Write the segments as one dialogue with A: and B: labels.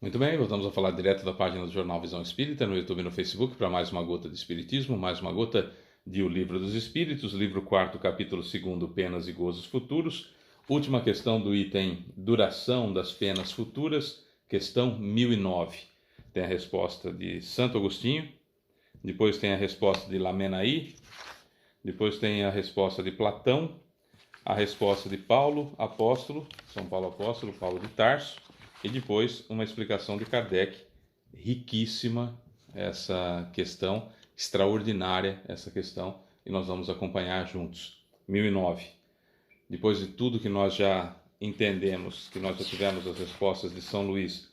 A: Muito bem, voltamos a falar direto da página do Jornal Visão Espírita, no YouTube e no Facebook, para mais uma gota de Espiritismo, mais uma gota de O Livro dos Espíritos, livro 4, capítulo 2, Penas e Gozos Futuros. Última questão do item Duração das Penas Futuras, questão 1009. Tem a resposta de Santo Agostinho, depois tem a resposta de Lamenaí, depois tem a resposta de Platão, a resposta de Paulo Apóstolo, São Paulo Apóstolo, Paulo de Tarso, e depois uma explicação de Kardec, riquíssima essa questão, extraordinária essa questão, e nós vamos acompanhar juntos. 1009. Depois de tudo que nós já entendemos, que nós já tivemos as respostas de São Luís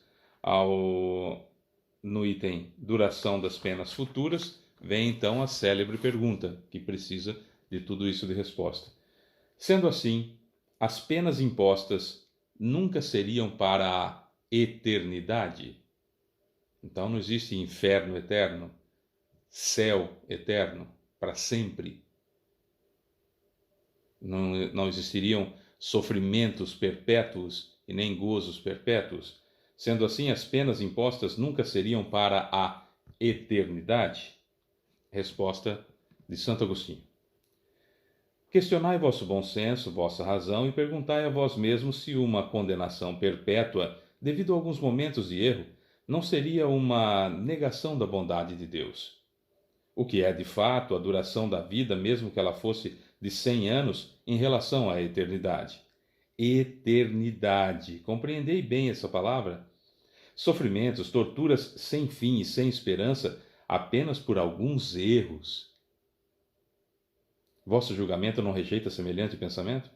A: no item Duração das Penas Futuras, vem então a célebre pergunta, que precisa de tudo isso de resposta. Sendo assim, as penas impostas nunca seriam para a eternidade? Então não existe inferno eterno, céu eterno, para sempre. Não existiriam sofrimentos perpétuos e nem gozos perpétuos. Sendo assim, as penas impostas nunca seriam para a eternidade? Resposta de Santo Agostinho. Questionai vosso bom senso, vossa razão, e perguntai a vós mesmos se uma condenação perpétua, devido a alguns momentos de erro, não seria uma negação da bondade de Deus. O que é, de fato, a duração da vida, mesmo que ela fosse de 100 anos, em relação à eternidade? Eternidade. Compreendei bem essa palavra? Sofrimentos, torturas sem fim e sem esperança, apenas por alguns erros. Vosso julgamento não rejeita semelhante pensamento?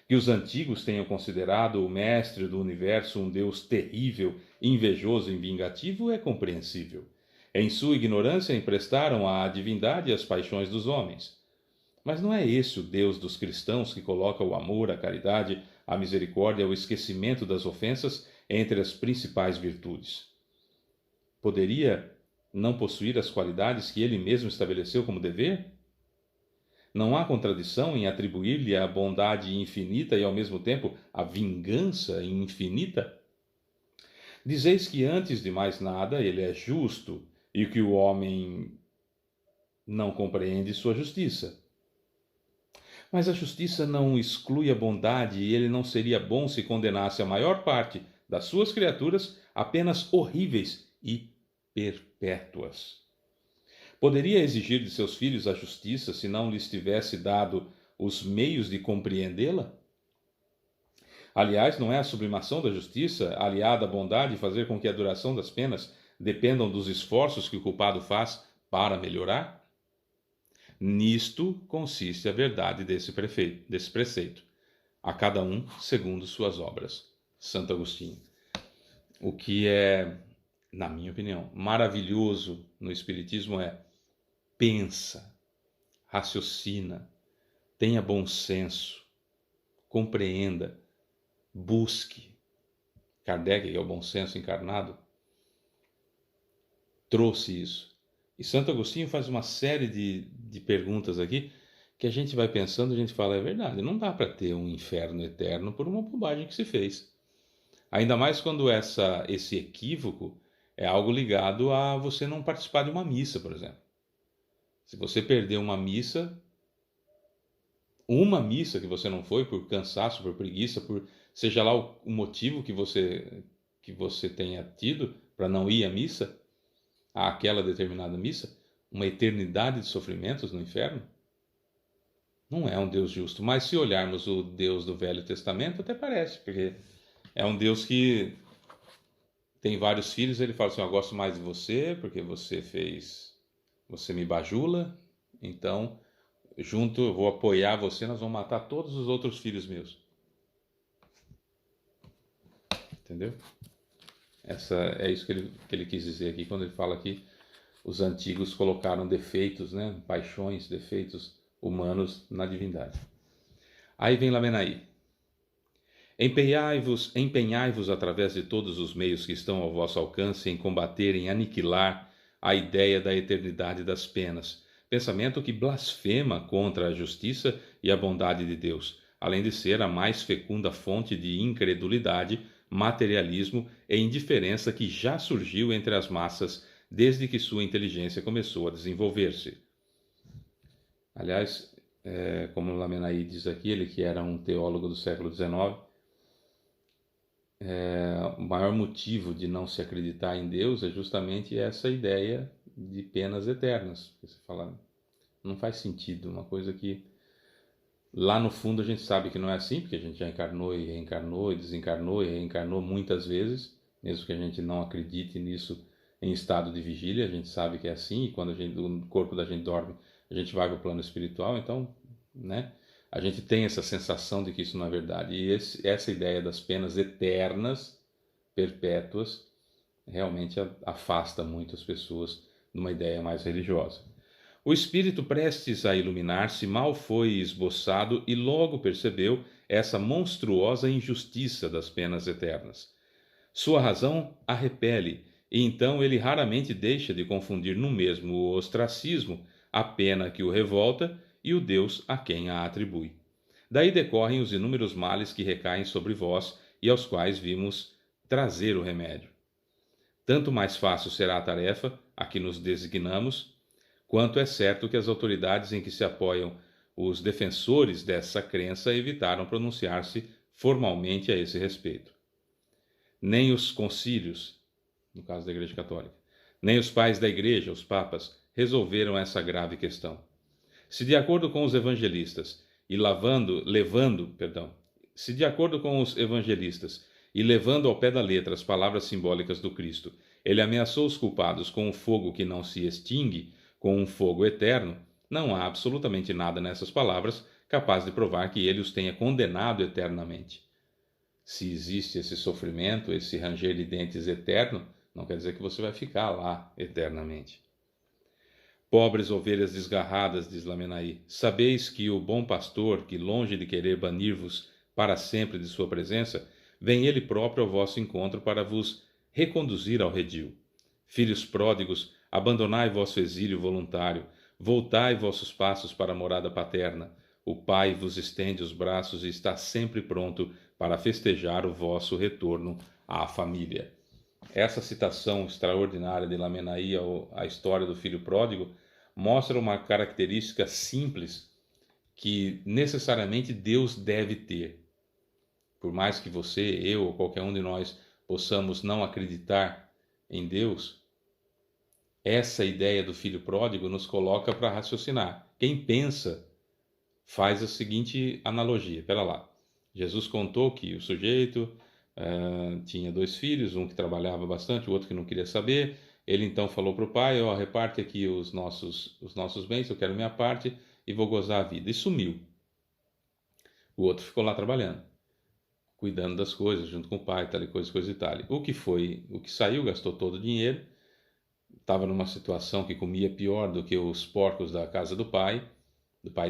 A: Que os antigos tenham considerado o mestre do universo um Deus terrível, invejoso e vingativo é compreensível. Em sua ignorância emprestaram à divindade as paixões dos homens. Mas não é esse o Deus dos cristãos que coloca o amor, a caridade, a misericórdia e o esquecimento das ofensas entre as principais virtudes. Poderia não possuir as qualidades que ele mesmo estabeleceu como dever? Não há contradição em atribuir-lhe a bondade infinita e, ao mesmo tempo, a vingança infinita? Dizeis que, antes de mais nada, ele é justo e que o homem não compreende sua justiça. Mas a justiça não exclui a bondade e ele não seria bom se condenasse a maior parte das suas criaturas apenas horríveis e perpétuas. Poderia exigir de seus filhos a justiça se não lhes tivesse dado os meios de compreendê-la? Aliás, não é a sublimação da justiça, aliada à bondade, fazer com que a duração das penas dependam dos esforços que o culpado faz para melhorar? Nisto consiste a verdade desse preceito. A cada um segundo suas obras. Santo Agostinho. O que é, na minha opinião, maravilhoso no Espiritismo é: pensa, raciocina, tenha bom senso, compreenda, busque. Kardec, que é o bom senso encarnado, trouxe isso. E Santo Agostinho faz uma série de perguntas aqui que a gente vai pensando, a gente fala, é verdade, não dá para ter um inferno eterno por uma bobagem que se fez. Ainda mais quando esse equívoco é algo ligado a você não participar de uma missa, por exemplo. Se você perder uma missa que você não foi por cansaço, por preguiça, por seja lá o motivo que você tenha tido para não ir à missa, àquela determinada missa, uma eternidade de sofrimentos no inferno, não é um Deus justo. Mas se olharmos o Deus do Velho Testamento, até parece, porque é um Deus que tem vários filhos, ele fala assim: eu gosto mais de você porque você me bajula, então junto eu vou apoiar você, nós vamos matar todos os outros filhos meus. Entendeu? É isso que ele quis dizer aqui quando ele fala que os antigos colocaram defeitos, né, paixões, defeitos humanos na divindade. Aí vem Lamenaí. Empenhai-vos através de todos os meios que estão ao vosso alcance em combater, em aniquilar a ideia da eternidade das penas, pensamento que blasfema contra a justiça e a bondade de Deus, além de ser a mais fecunda fonte de incredulidade materialismo e indiferença que já surgiu entre as massas desde que sua inteligência começou a desenvolver-se. Aliás, como Lamennais diz aqui, ele que era um teólogo do século XIX, o maior motivo de não se acreditar em Deus é justamente essa ideia de penas eternas. Você fala, não faz sentido, uma coisa que lá no fundo a gente sabe que não é assim, porque a gente já encarnou e reencarnou e desencarnou e reencarnou muitas vezes, mesmo que a gente não acredite nisso em estado de vigília, a gente sabe que é assim, e quando o corpo da gente dorme, a gente vai para o plano espiritual, então, né, a gente tem essa sensação de que isso não é verdade. E essa ideia das penas eternas, perpétuas, realmente afasta muitas pessoas de uma ideia mais religiosa. O espírito prestes a iluminar-se mal foi esboçado e logo percebeu essa monstruosa injustiça das penas eternas. Sua razão a repele, e então ele raramente deixa de confundir no mesmo ostracismo a pena que o revolta e o Deus a quem a atribui. Daí decorrem os inúmeros males que recaem sobre vós e aos quais vimos trazer o remédio. Tanto mais fácil será a tarefa a que nos designamos, quanto é certo que as autoridades em que se apoiam os defensores dessa crença evitaram pronunciar-se formalmente a esse respeito. Nem os concílios, no caso da Igreja Católica, nem os pais da Igreja, os papas, resolveram essa grave questão. Se de acordo com os evangelistas se de acordo com os evangelistas e levando ao pé da letra as palavras simbólicas do Cristo, ele ameaçou os culpados com um fogo que não se extingue, com um fogo eterno, não há absolutamente nada nessas palavras capaz de provar que ele os tenha condenado eternamente. Se existe esse sofrimento, esse ranger de dentes eterno, não quer dizer que você vai ficar lá eternamente. Pobres ovelhas desgarradas, diz Lamennais, sabeis que o bom pastor, que longe de querer banir-vos para sempre de sua presença, vem ele próprio ao vosso encontro para vos reconduzir ao redil. Filhos pródigos, abandonai vosso exílio voluntário, voltai vossos passos para a morada paterna. O Pai vos estende os braços e está sempre pronto para festejar o vosso retorno à família. Essa citação extraordinária de Lamennais à história do filho pródigo mostra uma característica simples que necessariamente Deus deve ter. Por mais que você, eu ou qualquer um de nós possamos não acreditar em Deus, essa ideia do filho pródigo nos coloca para raciocinar. Quem pensa faz a seguinte analogia. Espera lá. Jesus contou que o sujeito tinha 2 filhos, um que trabalhava bastante, o outro que não queria saber. Ele então falou para o pai, reparte aqui os nossos bens, eu quero minha parte e vou gozar a vida. E sumiu. O outro ficou lá trabalhando, cuidando das coisas, junto com o pai, tal e coisa e tal. O que saiu, gastou todo o dinheiro, estava numa situação que comia pior do que os porcos da casa do pai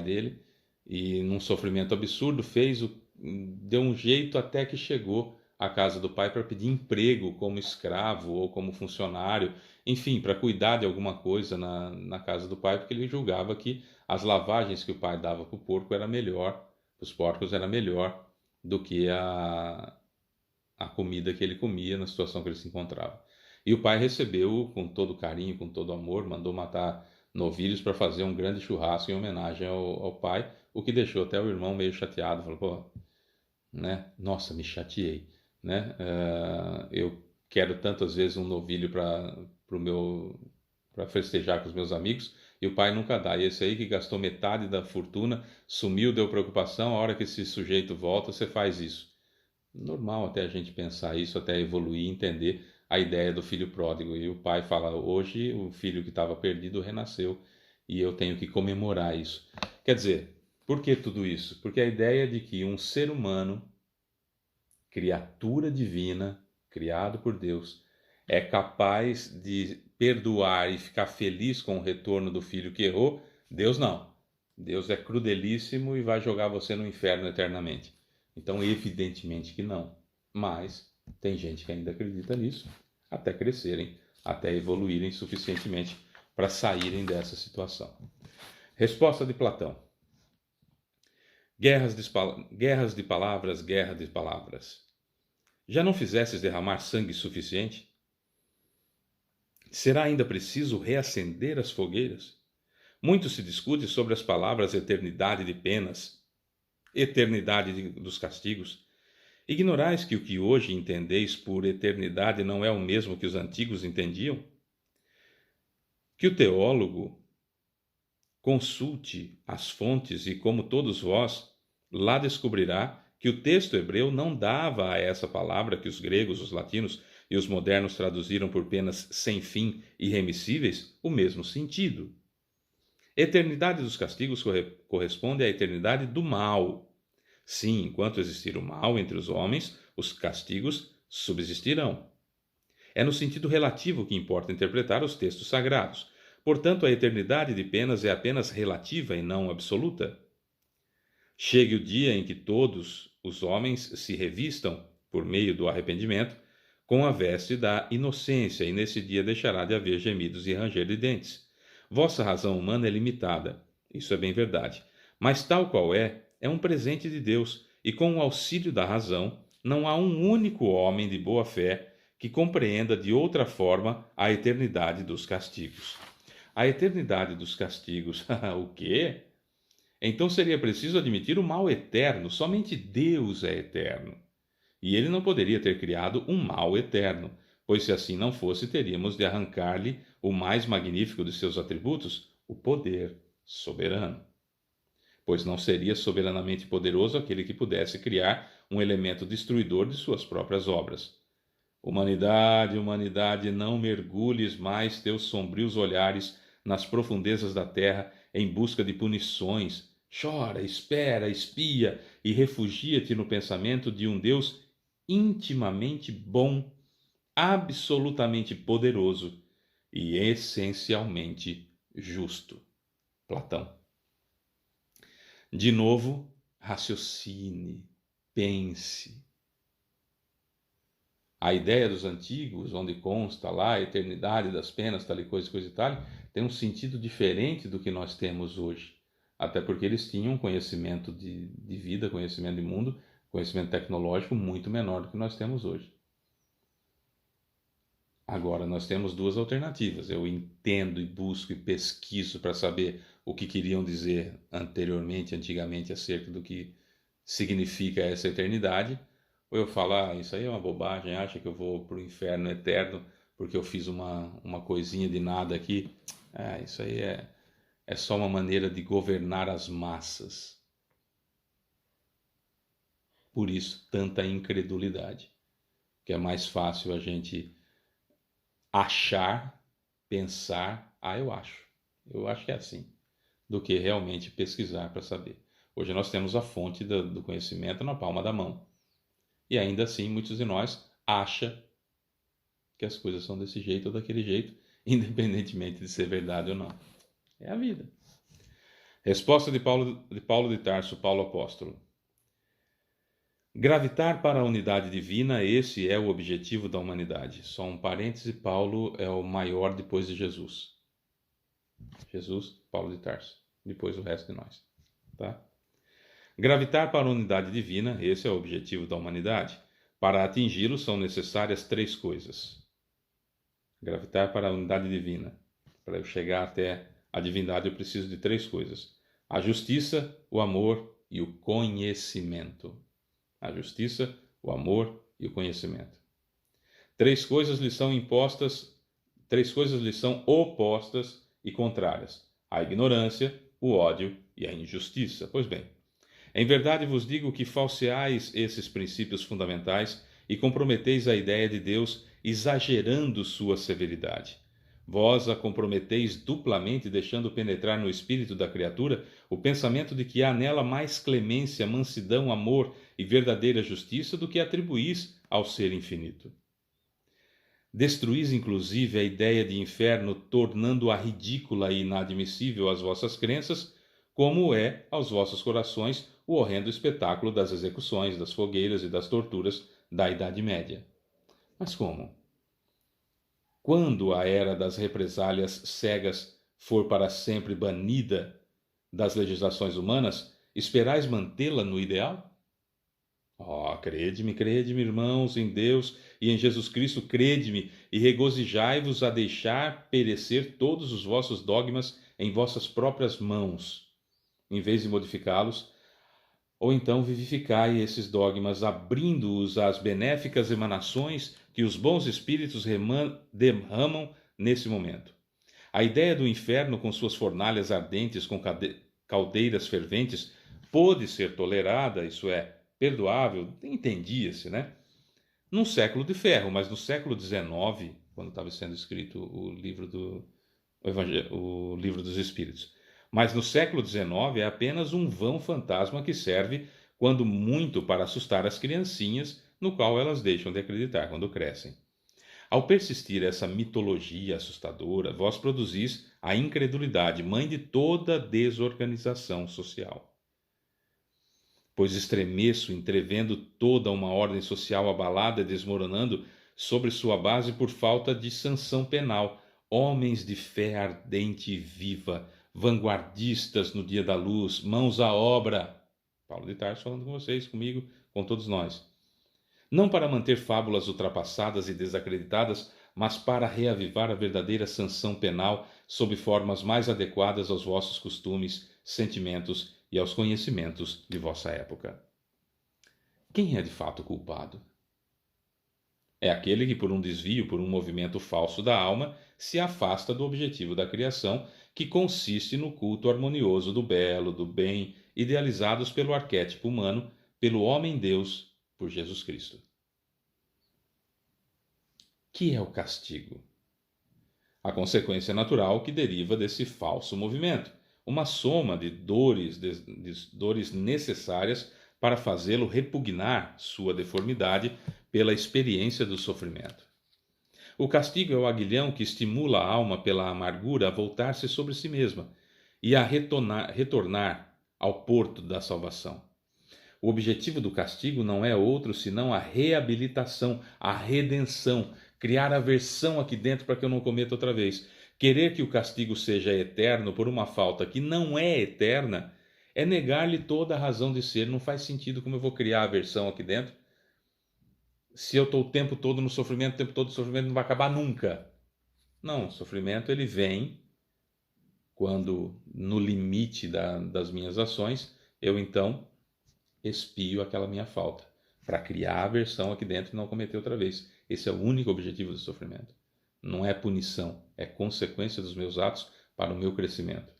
A: dele, e num sofrimento absurdo, deu um jeito até que chegou à casa do pai para pedir emprego como escravo ou como funcionário, enfim, para cuidar de alguma coisa na casa do pai, porque ele julgava que as lavagens que o pai dava para o porco era melhor, os porcos era melhor do que a comida que ele comia na situação que ele se encontrava. E o pai recebeu com todo carinho, com todo amor, mandou matar novilhos para fazer um grande churrasco em homenagem ao pai, o que deixou até o irmão meio chateado, falou, pô, né? Nossa, me chateei, né? Eu quero tantas vezes um novilho para festejar com os meus amigos e o pai nunca dá. E esse aí que gastou metade da fortuna, sumiu, deu preocupação, a hora que esse sujeito volta, você faz isso. Normal até a gente pensar isso, até evoluir, entender a ideia do filho pródigo. E o pai fala, hoje o filho que estava perdido renasceu e eu tenho que comemorar isso. Quer dizer, por que tudo isso? Porque a ideia de que um ser humano, criatura divina, criado por Deus, é capaz de perdoar e ficar feliz com o retorno do filho que errou, Deus não. Deus é crudelíssimo e vai jogar você no inferno eternamente. Então, evidentemente que não. Mas tem gente que ainda acredita nisso, até crescerem, até evoluírem suficientemente para saírem dessa situação. Resposta de Platão. Guerra de palavras. Já não fizestes derramar sangue suficiente? Será ainda preciso reacender as fogueiras? Muito se discute sobre as palavras eternidade de penas, dos castigos. Ignorais que o que hoje entendeis por eternidade não é o mesmo que os antigos entendiam? Que o teólogo consulte as fontes e, como todos vós, lá descobrirá que o texto hebreu não dava a essa palavra que os gregos, os latinos e os modernos traduziram por penas sem fim, irremissíveis, o mesmo sentido. Eternidade dos castigos corresponde à eternidade do mal. Sim, enquanto existir o mal entre os homens, os castigos subsistirão. É no sentido relativo que importa interpretar os textos sagrados. Portanto, a eternidade de penas é apenas relativa e não absoluta. Chegue o dia em que todos os homens se revistam, por meio do arrependimento, com a veste da inocência, e nesse dia deixará de haver gemidos e ranger de dentes. Vossa razão humana é limitada, isso é bem verdade, mas tal qual é um presente de Deus, e com o auxílio da razão, não há um único homem de boa fé que compreenda de outra forma a eternidade dos castigos. A eternidade dos castigos, o quê? Então seria preciso admitir o mal eterno, somente Deus é eterno. E ele não poderia ter criado um mal eterno, pois se assim não fosse, teríamos de arrancar-lhe o mais magnífico de seus atributos, o poder soberano. Pois não seria soberanamente poderoso aquele que pudesse criar um elemento destruidor de suas próprias obras. Humanidade, humanidade, não mergulhes mais teus sombrios olhares nas profundezas da terra em busca de punições. Chora, espera, espia e refugia-te no pensamento de um Deus intimamente bom, absolutamente poderoso e essencialmente justo. Platão. De novo, raciocine, pense. A ideia dos antigos, onde consta lá a eternidade das penas, tal e coisa e tal, tem um sentido diferente do que nós temos hoje. Até porque eles tinham conhecimento de vida, conhecimento de mundo, conhecimento tecnológico muito menor do que nós temos hoje. Agora, nós temos duas alternativas. Eu entendo e busco e pesquiso para saber o que queriam dizer antigamente, acerca do que significa essa eternidade. Ou eu falo, isso aí é uma bobagem, acha que eu vou para o inferno eterno porque eu fiz uma coisinha de nada aqui. Isso aí é só uma maneira de governar as massas. Por isso, tanta incredulidade. Que é mais fácil a gente achar, pensar, eu acho que é assim, do que realmente pesquisar para saber. Hoje nós temos a fonte do conhecimento na palma da mão. E ainda assim, muitos de nós acham que as coisas são desse jeito ou daquele jeito, independentemente de ser verdade ou não. É a vida. Resposta de Paulo de Tarso, Paulo apóstolo. Gravitar para a unidade divina, esse é o objetivo da humanidade. Só um parêntese, Paulo é o maior depois de Jesus. Jesus, Paulo de Tarso, depois o resto de nós. Tá? Gravitar para a unidade divina, esse é o objetivo da humanidade. Para atingi-lo são necessárias três coisas. Gravitar para a unidade divina. Para eu chegar até a divindade eu preciso de três coisas. A justiça, o amor e o conhecimento. A justiça, o amor e o conhecimento. Três coisas lhe são opostas e contrárias: a ignorância, o ódio e a injustiça. Pois bem, em verdade vos digo que falseais esses princípios fundamentais e comprometeis a ideia de Deus exagerando sua severidade. Vós a comprometeis duplamente, deixando penetrar no espírito da criatura o pensamento de que há nela mais clemência, mansidão, amor e verdadeira justiça do que atribuís ao ser infinito. Destruís, inclusive, a ideia de inferno, tornando-a ridícula e inadmissível às vossas crenças, como é aos vossos corações o horrendo espetáculo das execuções, das fogueiras e das torturas da Idade Média. Mas como? Quando a era das represálias cegas for para sempre banida das legislações humanas, esperais mantê-la no ideal? Ó, crede-me, irmãos, em Deus e em Jesus Cristo, crede-me, e regozijai-vos a deixar perecer todos os vossos dogmas em vossas próprias mãos, em vez de modificá-los, ou então vivificai esses dogmas, abrindo-os às benéficas emanações que os bons espíritos derramam nesse momento. A ideia do inferno com suas fornalhas ardentes, com caldeiras ferventes, pôde ser tolerada, isso é, perdoável, entendia-se, né? Num século de ferro, mas no século XIX, quando estava sendo escrito o livro dos Espíritos. Mas no século XIX é apenas um vão fantasma que serve, quando muito, para assustar as criancinhas, no qual elas deixam de acreditar quando crescem. Ao persistir essa mitologia assustadora, vós produzis a incredulidade, mãe de toda desorganização social. Pois estremeço, entrevendo toda uma ordem social abalada e desmoronando sobre sua base por falta de sanção penal, homens de fé ardente e viva, vanguardistas no dia da luz, mãos à obra. Paulo de Tarso falando com vocês, comigo, com todos nós. Não para manter fábulas ultrapassadas e desacreditadas, mas para reavivar a verdadeira sanção penal sob formas mais adequadas aos vossos costumes, sentimentos e aos conhecimentos de vossa época. Quem é de fato culpado? É aquele que, por um desvio, por um movimento falso da alma, se afasta do objetivo da criação, que consiste no culto harmonioso do belo, do bem, idealizados pelo arquétipo humano, pelo homem-deus, por Jesus Cristo. Que é o castigo? A consequência natural que deriva desse falso movimento, uma soma de dores necessárias para fazê-lo repugnar sua deformidade pela experiência do sofrimento. O castigo é o aguilhão que estimula a alma pela amargura a voltar-se sobre si mesma e a retornar ao porto da salvação. O objetivo do castigo não é outro senão a reabilitação, a redenção, criar aversão aqui dentro para que eu não cometa outra vez. Querer que o castigo seja eterno por uma falta que não é eterna é negar-lhe toda a razão de ser. Não faz sentido como eu vou criar aversão aqui dentro se eu estou o tempo todo no sofrimento, o tempo todo o sofrimento não vai acabar nunca. Não, o sofrimento ele vem quando, no limite das minhas ações, eu então expio aquela minha falta, para criar aversão aqui dentro e não cometer outra vez. Esse é o único objetivo do sofrimento. Não é punição, é consequência dos meus atos para o meu crescimento.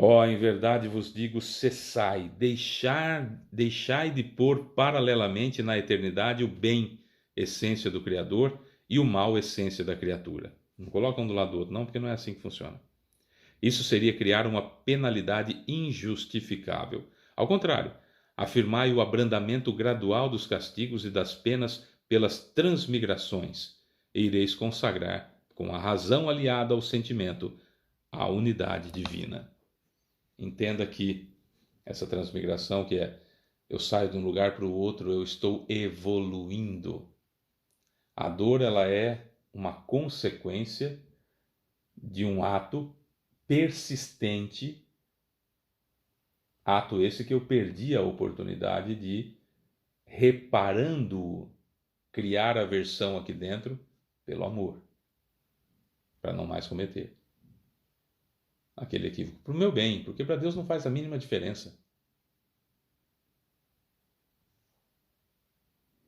A: Ó, em verdade vos digo, cessai, deixai de pôr paralelamente na eternidade o bem, essência do Criador, e o mal, essência da criatura. Não colocam um do lado do outro, não, porque não é assim que funciona. Isso seria criar uma penalidade injustificável. Ao contrário, afirmai o abrandamento gradual dos castigos e das penas pelas transmigrações, e ireis consagrar, com a razão aliada ao sentimento, a unidade divina. Entenda que essa transmigração, que é eu saio de um lugar para o outro, eu estou evoluindo. A dor, ela é uma consequência de um ato persistente, ato esse que eu perdi a oportunidade de, reparando, criar aversão aqui dentro pelo amor, para não mais cometer aquele equívoco. Para o meu bem, porque para Deus não faz a mínima diferença.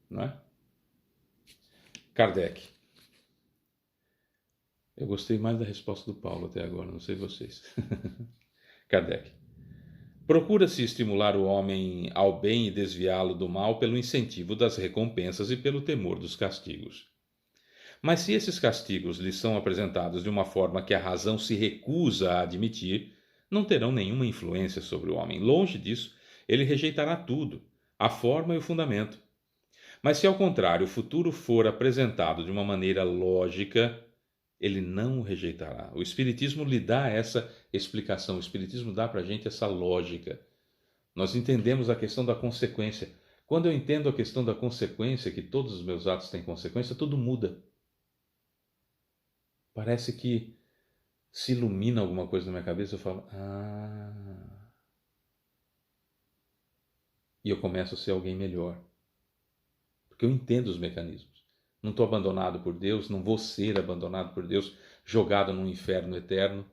A: Não é? Kardec. Eu gostei mais da resposta do Paulo até agora, não sei vocês. Kardec. Procura-se estimular o homem ao bem e desviá-lo do mal pelo incentivo das recompensas e pelo temor dos castigos. Mas se esses castigos lhe são apresentados de uma forma que a razão se recusa a admitir, não terão nenhuma influência sobre o homem. Longe disso, ele rejeitará tudo, a forma e o fundamento. Mas se ao contrário o futuro for apresentado de uma maneira lógica, ele não o rejeitará. O Espiritismo lhe dá essa explicação, o Espiritismo dá para a gente essa lógica. Nós entendemos a questão da consequência. Quando eu entendo a questão da consequência, que todos os meus atos têm consequência, tudo muda. Parece que se ilumina alguma coisa na minha cabeça, eu falo, e eu começo a ser alguém melhor. Porque eu entendo os mecanismos. Não estou abandonado por Deus, não vou ser abandonado por Deus, jogado num inferno eterno.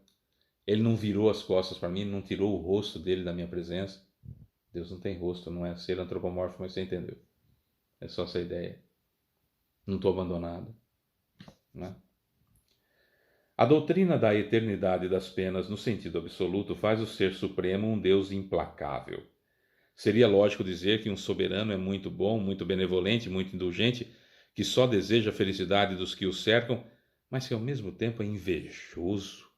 A: Ele não virou as costas para mim, não tirou o rosto dele da minha presença. Deus não tem rosto, não é ser antropomórfico, mas você entendeu. É só essa ideia. Não estou abandonado. Né? A doutrina da eternidade das penas, no sentido absoluto, faz o Ser Supremo um Deus implacável. Seria lógico dizer que um soberano é muito bom, muito benevolente, muito indulgente, que só deseja a felicidade dos que o cercam, mas que ao mesmo tempo é invejoso,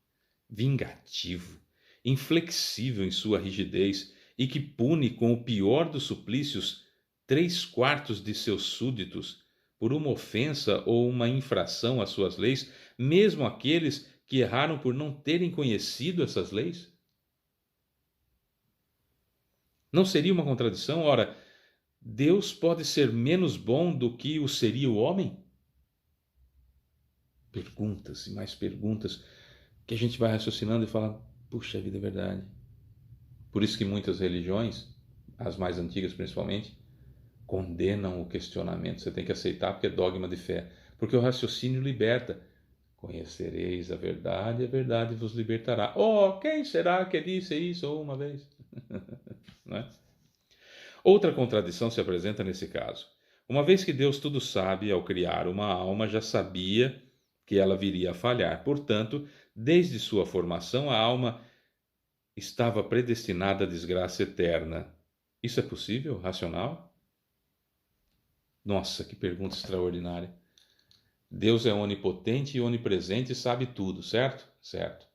A: vingativo, inflexível em sua rigidez e que pune com o pior dos suplícios 3/4 de seus súditos por uma ofensa ou uma infração às suas leis, mesmo aqueles que erraram por não terem conhecido essas leis? Não seria uma contradição? Ora, Deus pode ser menos bom do que o seria o homem? Perguntas e mais perguntas que a gente vai raciocinando e fala, puxa vida, é verdade. Por isso que muitas religiões, as mais antigas principalmente, condenam o questionamento. Você tem que aceitar porque é dogma de fé. Porque o raciocínio liberta. Conhecereis a verdade vos libertará. Oh, quem será que disse isso uma vez? Não é? Outra contradição se apresenta nesse caso. Uma vez que Deus tudo sabe, ao criar uma alma, já sabia que ela viria a falhar. Portanto, desde sua formação, a alma estava predestinada à desgraça eterna. Isso é possível? Racional? Nossa, que pergunta extraordinária. Deus é onipotente e onipresente e sabe tudo, certo? Certo.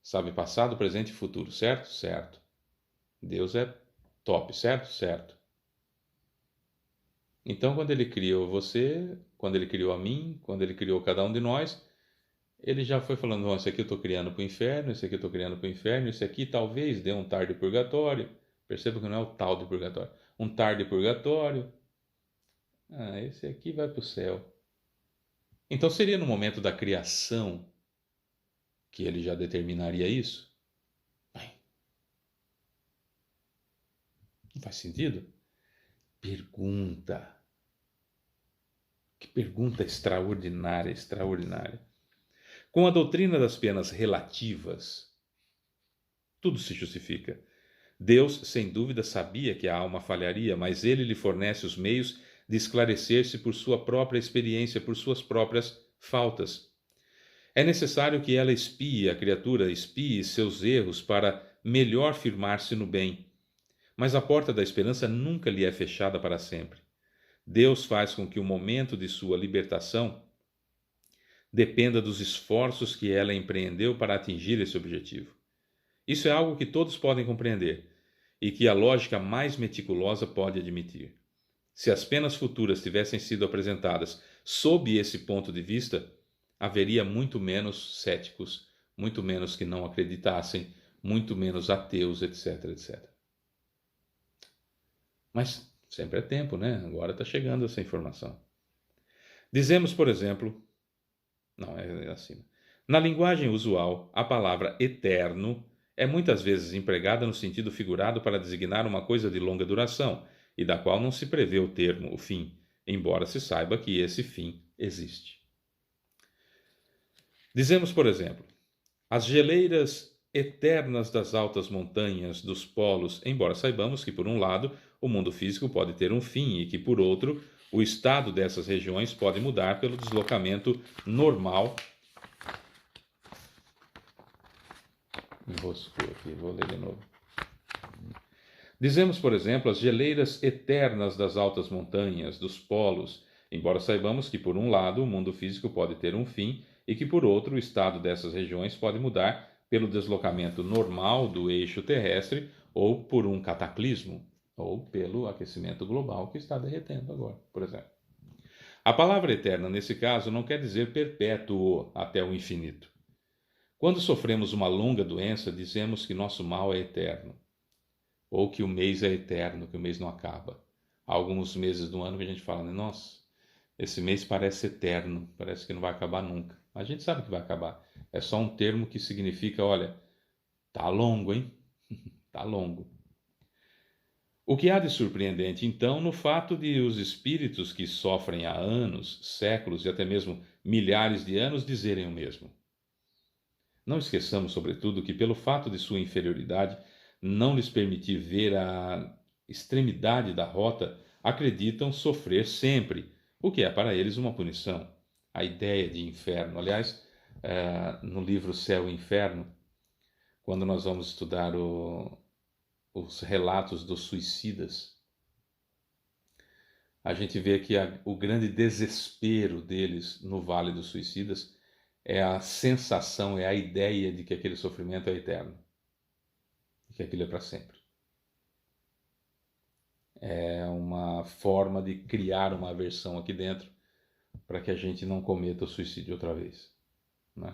A: Sabe passado, presente e futuro, certo? Certo. Deus é top, certo? Certo. Então, quando ele criou você, quando ele criou a mim, quando ele criou cada um de nós, ele já foi falando: oh, esse aqui eu estou criando para o inferno, esse aqui eu estou criando para o inferno, esse aqui talvez dê um tar de purgatório. Perceba que não é o tal de purgatório. Um tar de purgatório. Ah, esse aqui vai para o céu. Então, seria no momento da criação que ele já determinaria isso? Bem, não faz sentido? Pergunta. Que pergunta extraordinária, extraordinária. Com a doutrina das penas relativas, tudo se justifica. Deus, sem dúvida, sabia que a alma falharia, mas ele lhe fornece os meios de esclarecer-se por sua própria experiência, por suas próprias faltas. É necessário que ela espie, a criatura espie seus erros para melhor firmar-se no bem. Mas a porta da esperança nunca lhe é fechada para sempre. Deus faz com que o momento de sua libertação dependa dos esforços que ela empreendeu para atingir esse objetivo. Isso é algo que todos podem compreender e que a lógica mais meticulosa pode admitir. Se as penas futuras tivessem sido apresentadas sob esse ponto de vista, haveria muito menos céticos, muito menos que não acreditassem, muito menos ateus, etc, etc. Mas sempre é tempo, né? Agora está chegando essa informação. Dizemos, por exemplo, não, é assim. Na linguagem usual, a palavra eterno é muitas vezes empregada no sentido figurado para designar uma coisa de longa duração e da qual não se prevê o termo, o fim, embora se saiba que esse fim existe. Dizemos, por exemplo, as geleiras eternas das altas montanhas dos polos, embora saibamos que, por um lado, o mundo físico pode ter um fim e que, por outro, o estado dessas regiões pode mudar pelo deslocamento normal. Enroscou aqui, vou ler de novo. Dizemos, por exemplo, as geleiras eternas das altas montanhas, dos polos, embora saibamos que, por um lado, o mundo físico pode ter um fim e que, por outro, o estado dessas regiões pode mudar pelo deslocamento normal do eixo terrestre ou por um cataclismo, ou pelo aquecimento global que está derretendo agora, por exemplo. A palavra eterna, nesse caso, não quer dizer perpétuo até o infinito. Quando sofremos uma longa doença, dizemos que nosso mal é eterno, ou que o mês é eterno, que o mês não acaba. Há alguns meses do ano que a gente fala, né? Nossa, esse mês parece eterno, parece que não vai acabar nunca. Mas a gente sabe que vai acabar. É só um termo que significa, olha, tá longo, hein? Tá longo. O que há de surpreendente, então, no fato de os espíritos que sofrem há anos, séculos e até mesmo milhares de anos dizerem o mesmo? Não esqueçamos, sobretudo, que pelo fato de sua inferioridade não lhes permitir ver a extremidade da rota, acreditam sofrer sempre, o que é para eles uma punição. A ideia de inferno, aliás, no livro Céu e Inferno, quando nós vamos estudar os relatos dos suicidas, a gente vê que o grande desespero deles no Vale dos Suicidas é a sensação, é a ideia de que aquele sofrimento é eterno, que aquilo é para sempre. É uma forma de criar uma aversão aqui dentro para que a gente não cometa o suicídio outra vez, né?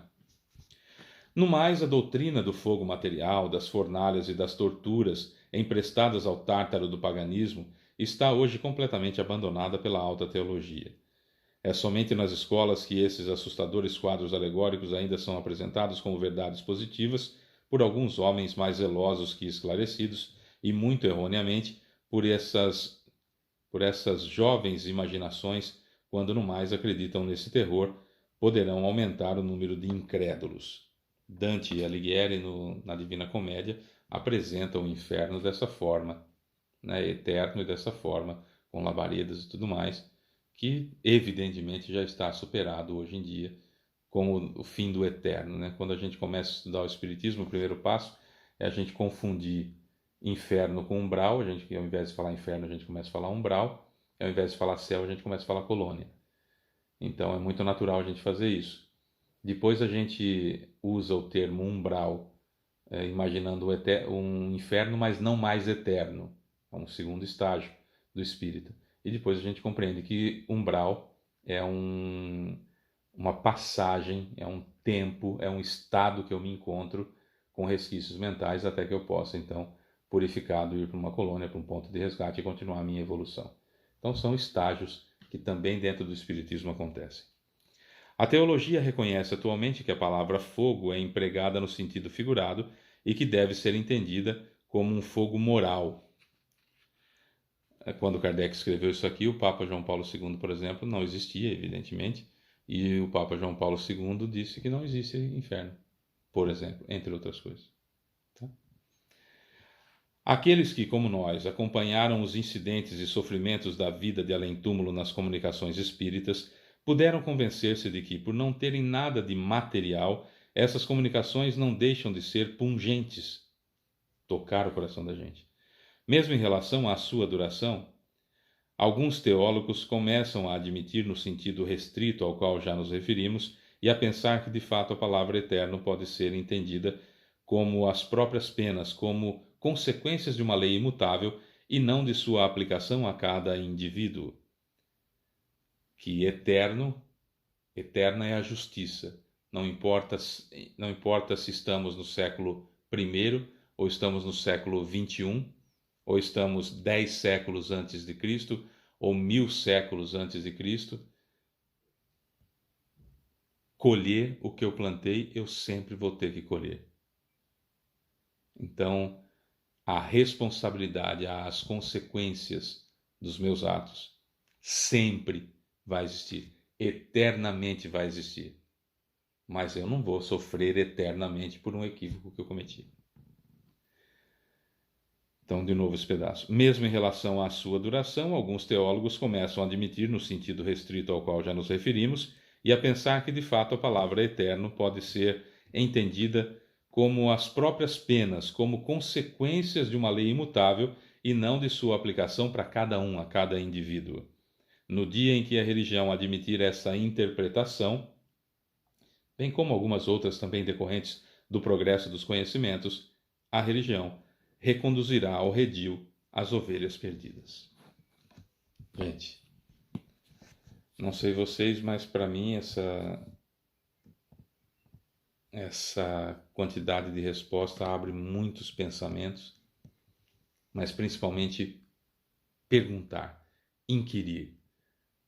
A: No mais, a doutrina do fogo material, das fornalhas e das torturas emprestadas ao tártaro do paganismo está hoje completamente abandonada pela alta teologia. É somente nas escolas que esses assustadores quadros alegóricos ainda são apresentados como verdades positivas por alguns homens mais zelosos que esclarecidos, e muito erroneamente por essas jovens imaginações, quando no mais acreditam nesse terror, poderão aumentar o número de incrédulos. Dante Alighieri, na Divina Comédia, apresentam o inferno dessa forma, né, eterno e dessa forma, com labaredas e tudo mais, que evidentemente já está superado hoje em dia como o fim do eterno, né? Quando a gente começa a estudar o Espiritismo, o primeiro passo é a gente confundir inferno com umbral. A gente, ao invés de falar inferno, a gente começa a falar umbral, e ao invés de falar céu, a gente começa a falar colônia. Então é muito natural a gente fazer isso. Depois a gente usa o termo umbral, imaginando um inferno, mas não mais eterno. É um segundo estágio do espírito. E depois a gente compreende que umbral é uma passagem, é um tempo, é um estado que eu me encontro com resquícios mentais até que eu possa, então, purificado, ir para uma colônia, para um ponto de resgate e continuar a minha evolução. Então são estágios que também dentro do espiritismo acontecem. A teologia reconhece atualmente que a palavra fogo é empregada no sentido figurado e que deve ser entendida como um fogo moral. Quando Kardec escreveu isso aqui, o Papa João Paulo II, por exemplo, não existia, evidentemente, e o Papa João Paulo II disse que não existe inferno, por exemplo, entre outras coisas. Tá? Aqueles que, como nós, acompanharam os incidentes e sofrimentos da vida de além-túmulo nas comunicações espíritas, puderam convencer-se de que, por não terem nada de material, essas comunicações não deixam de ser pungentes, tocar o coração da gente. Mesmo em relação à sua duração, alguns teólogos começam a admitir no sentido restrito ao qual já nos referimos e a pensar que de fato a palavra eterno pode ser entendida como as próprias penas, como consequências de uma lei imutável e não de sua aplicação a cada indivíduo. Que eterna é a justiça. Não importa se estamos no século I ou estamos no século XXI, ou estamos 10 séculos antes de Cristo, ou 1000 séculos antes de Cristo, colher o que eu plantei, eu sempre vou ter que colher. Então, a responsabilidade, as consequências dos meus atos sempre vai existir, eternamente vai existir. Mas eu não vou sofrer eternamente por um equívoco que eu cometi. Então, de novo esse pedaço. Mesmo em relação à sua duração, alguns teólogos começam a admitir, no sentido restrito ao qual já nos referimos, e a pensar que, de fato, a palavra eterno pode ser entendida como as próprias penas, como consequências de uma lei imutável e não de sua aplicação para cada um, a cada indivíduo. No dia em que a religião admitir essa interpretação, bem como algumas outras também decorrentes do progresso dos conhecimentos, a religião reconduzirá ao redil as ovelhas perdidas. Gente, não sei vocês, mas para mim essa quantidade de resposta abre muitos pensamentos, mas principalmente perguntar, inquirir,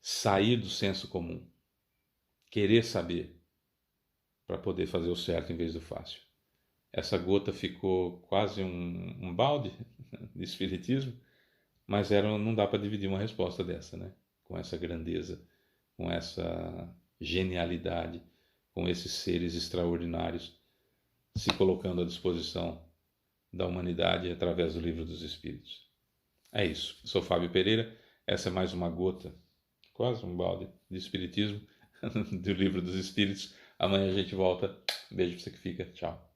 A: sair do senso comum, querer saber para poder fazer o certo em vez do fácil. Essa gota ficou quase um balde de espiritismo, mas não dá para dividir uma resposta dessa, né? Com essa grandeza, com essa genialidade, com esses seres extraordinários se colocando à disposição da humanidade através do Livro dos Espíritos. É isso. Eu sou Fábio Pereira. Essa é mais uma gota, quase um balde de espiritismo do Livro dos Espíritos. Amanhã a gente volta. Beijo pra você que fica. Tchau.